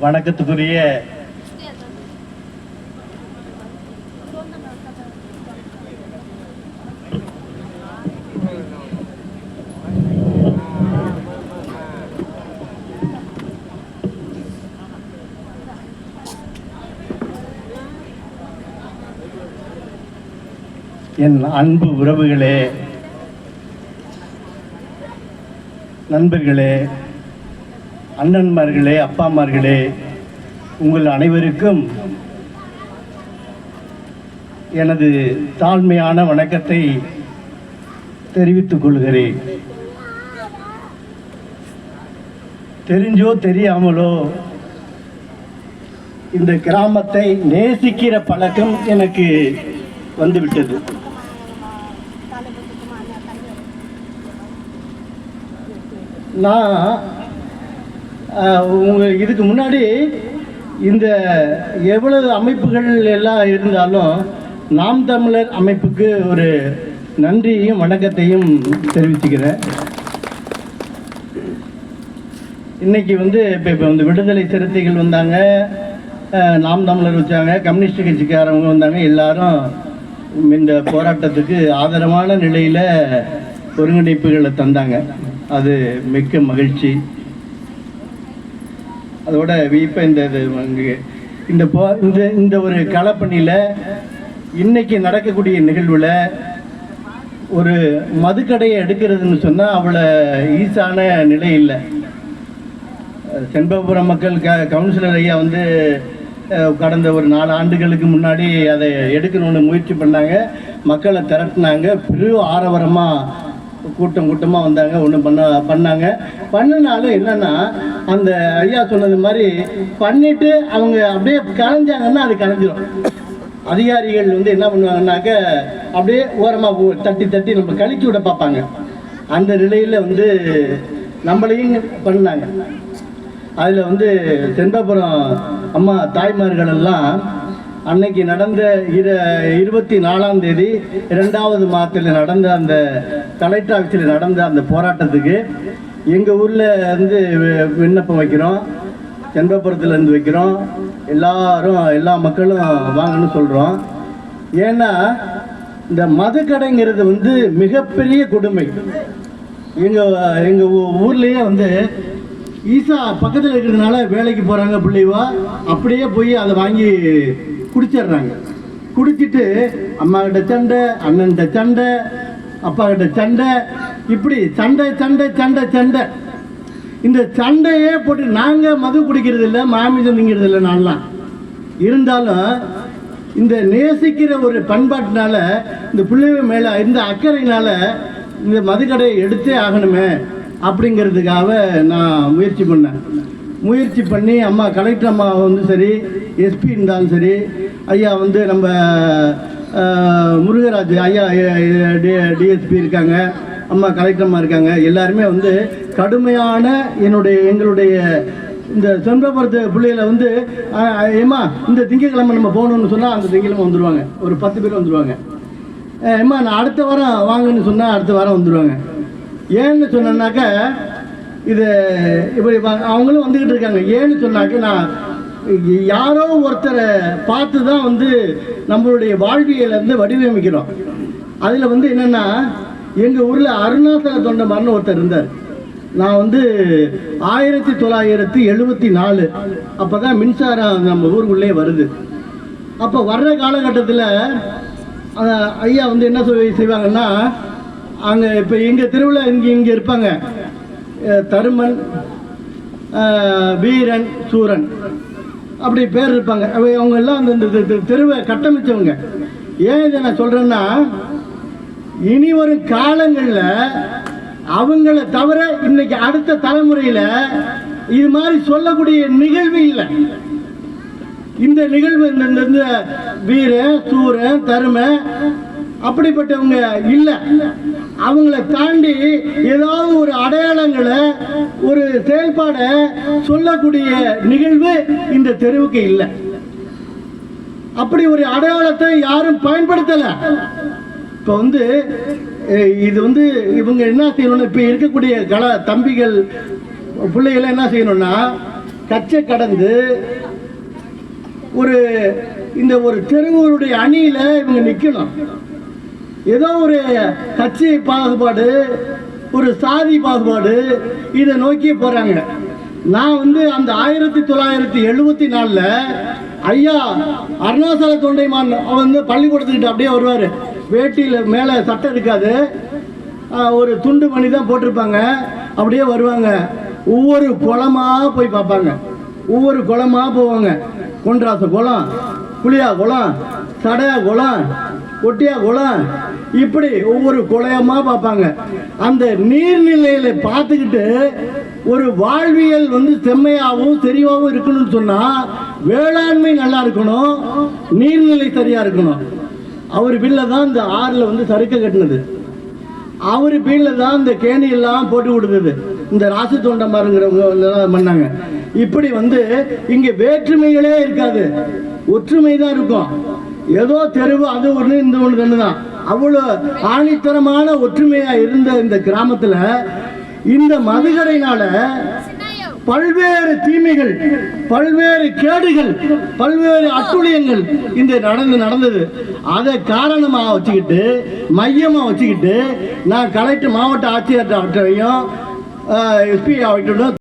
வணக்கத்துக்குரிய என் அன்பு உறவுகளே, நண்பர்களே, அண்ணன்மார்களே, அப்பாமார்களே, உங்கள் அனைவருக்கும் எனது தாழ்மையான வணக்கத்தை தெரிவித்துக் கொள்கிறேன். தெரிஞ்சோ தெரியாமலோ இந்த கிராமத்தை நேசிக்கிற பழக்கம் எனக்கு வந்துவிட்டது. நான் இதுக்கு முன்னாடி இந்த எவ்வளவு அமைப்புகள் எல்லாம் இருந்தாலும் நாம் தமிழர் அமைப்புக்கு ஒரு நன்றியையும் வணக்கத்தையும் தெரிவிச்சுக்கிறேன். இன்னைக்கு இப்போ விடுதலை சிறுத்தைகள் வந்தாங்க, நாம் தமிழர் வச்சாங்க, கம்யூனிஸ்ட் கட்சிக்காரவங்க வந்தாங்க. எல்லாரும் இந்த போராட்டத்துக்கு ஆதரவான நிலையில் ஒருங்கிணைப்புகளை தந்தாங்க. அது மிக்க மகிழ்ச்சி. அதோட இப்போ இந்த ஒரு களப்பணியில் இன்னைக்கு நடக்கக்கூடிய நிகழ்வில் ஒரு மதுக்கடையை எடுக்கிறதுன்னு சொன்னால் அவ்வளோ ஈஸான நிலை இல்லை. செண்பகபுரம் மக்கள் கவுன்சிலர் ஐயா கடந்த ஒரு 4 ஆண்டுகளுக்கு முன்னாடி அதை எடுக்கணும்னு முயற்சி பண்ணாங்க. மக்களை திரட்டினாங்க. பெரும் ஆரவாரமாக கூட்டமாக வந்தாங்க. ஒன்று பண்ணனாலும் என்னென்னா, அந்த ஐயா சொன்னது மாதிரி பண்ணிவிட்டு அவங்க அப்படியே கலைஞ்சாங்கன்னா அது கலைஞ்சிடும். அதிகாரிகள் என்ன பண்ணுவாங்கன்னாக்க அப்படியே ஓரமாக தட்டி நம்ம கழிச்சு விட பார்ப்பாங்க. அந்த நிலையில் நம்மளையும் பண்ணாங்க. அதில் செண்பகபுரம் அம்மா தாய்மார்கள் எல்லாம் அன்னைக்கு நடந்த 24ஆம் தேதி 2வது மாதத்தில் நடந்த அந்த கலெக்டர் ஆஃபீஸில் நடந்த அந்த போராட்டத்துக்கு எங்கள் ஊரில் விண்ணப்பம் வைக்கிறோம், செண்பகபுரத்துலேருந்து வைக்கிறோம். எல்லா மக்களும் வாங்கன்னு சொல்கிறோம். ஏன்னா இந்த மதுக்கடைங்கிறது மிகப்பெரிய கொடுமை. எங்கள் ஊர்லேயே ஈசா பக்கத்தில் இருக்கிறதுனால வேலைக்கு போகிறாங்க பிள்ளைவா, அப்படியே போய் அதை வாங்கி குடிச்சிடுறாங்க. குடிச்சிட்டு அம்மா கிட்ட சண்டை, அண்ணன்கிட்ட சண்டை, அப்பா கிட்ட சண்டை, இப்படி சண்டை. இந்த சண்டையே போட்டு நாங்கள் மது குடிக்கிறது இல்லை, மாமிசம் திங்கிறது இல்லை. நான்லாம் இருந்தாலும் இந்த நேசிக்கிற ஒரு பண்பாட்டினால, இந்த பிள்ளைங்க மேலே இந்த அக்கறையினால இந்த மதுக்கடையை எடுத்தே ஆகணுமே அப்படிங்கிறதுக்காக நான் முயற்சி பண்ணி அம்மா கலெக்டர் அம்மா சரி, எஸ்பி இருந்தாலும் சரி, ஐயா நம்ம முருகராஜ் ஐயா டிஎஸ்பி இருக்காங்க, அம்மா கலெக்டர் அம்மா இருக்காங்க. எல்லாருமே கடுமையான எங்களுடைய இந்த செண்பகபுரத்து பிள்ளைகளை ஏம்மா இந்த திங்கக்கிழமை நம்ம போகணுன்னு சொன்னால் அந்த திங்கக்கிழமை வந்துடுவாங்க. ஒரு 10 பேர் வந்துடுவாங்க. ஏம்மா நான் அடுத்த வாரம் வாங்கன்னு சொன்னால் அடுத்த வாரம் வந்துடுவாங்க. ஏன்னு சொன்னாக்க இது இப்படி அவங்களும் வந்துக்கிட்டு இருக்காங்க. ஏன்னு சொன்னாக்க நான் யாரோ ஒருத்தரை பார்த்து தான் நம்மளுடைய வாழ்வியலை வடிவமைக்கிறோம். அதில் என்னென்னா, எங்கள் ஊரில் அருணாசல தொண்டமார்னு ஒருத்தர் இருந்தார். நான் 1974 அப்போ தான் மின்சாரம் நம்ம ஊருக்குள்ளே வருது. அப்போ வர்ற காலகட்டத்தில் ஐயா என்ன செய்வாங்கன்னா, அங்கே இப்போ எங்கள் தெருவில் இங்கே இருப்பாங்க தருமன், வீரன், சூரன், அப்படி பேர் இருப்பாங்க. அவங்க எல்லாம் அந்த தெருவை கட்டமைச்சவங்க. ஏன் இதை நான் சொல்கிறேன்னா, இனி வரும் காலங்களில் அவங்கள தவிர இன்னைக்கு அடுத்த தலைமுறையில் இது மாதிரி சொல்லக்கூடிய நிகழ்வு இல்லை. இந்த நிகழ்வு இந்த வீரன், சூரன், தருமை அப்படிப்பட்டவங்க இல்லை. அவங்கள தாண்டி ஏதாவது ஒரு அடையாளங்களை, ஒரு செயல்பாடை சொல்லக்கூடிய நிகழ்வு இந்த தெருவுக்கு இல்லை. அப்படி ஒரு அடையாளத்தை யாரும் பயன்படுத்தலை. இப்போ இது இவங்க என்ன செய்யணும்னா, இப்போ இருக்கக்கூடிய தம்பிகள் பிள்ளைகளை என்ன செய்யணும்னா, கச்சை கடந்து ஒரு தெருவுடைய அணியில இவங்க நிற்கணும். ஏதோ ஒரு கட்சி பாகுபாடு, ஒரு சாதி பாகுபாடு, இதை நோக்கி போறாங்க. நான் அந்த 1974 ஐயா அருணாசல தொண்டைமான் பள்ளிக்கூடத்துக்கிட்ட அப்படியே வருவார். வேட்டியில் மேலே சட்டை இருக்காது, ஒரு துண்டு மணி தான் போட்டிருப்பாங்க. அப்படியே வருவாங்க. ஒவ்வொரு குளமாக போய் பார்ப்பாங்க, ஒவ்வொரு குளமாக போவாங்க. கொன்றாச குளம், புளியா குளம், சடையா குளம், கொட்டியா குளம், இப்படி ஒவ்வொரு குளையமாக பார்ப்பாங்க. அந்த நீர்நிலையில பார்த்துக்கிட்டு ஒரு வாழ்வியல் செம்மையாகவும் தெளிவாகவும் இருக்கணும்னு சொன்னால் வேளாண்மை நல்லா இருக்கணும், நீர்நிலை சரியாக இருக்கணும். அவர் வீட்டில் தான் இந்த ஆறில் சறுக்க கட்டினது, அவர் வீட்டில் தான் இந்த கேணியெல்லாம் போட்டு கொடுத்தது, இந்த ராசு தொண்டமாருங்கிறவங்க பண்ணாங்க. இப்படி இங்கே வேற்றுமைகளே இருக்காது, ஒற்றுமை தான் இருக்கும். ஏதோ தெருவு அது ஒன்று இந்த ஒன்று ரெண்டு தான். அவ்வளோ ஆணித்தரமான ஒற்றுமையாக இருந்த இந்த கிராமத்தில் இந்த மதுகரையினால பல்வேறு தீமைகள், பல்வேறு கேடுகள், பல்வேறு அட்டுழியங்கள் இந்த நடந்தது. அதை காரணமாக வச்சுக்கிட்டு, மையமாக வச்சுக்கிட்டு நான் கலெக்டர், மாவட்ட ஆட்சியர்கிட்டையும் எஸ்பி ஆகிட்டோம்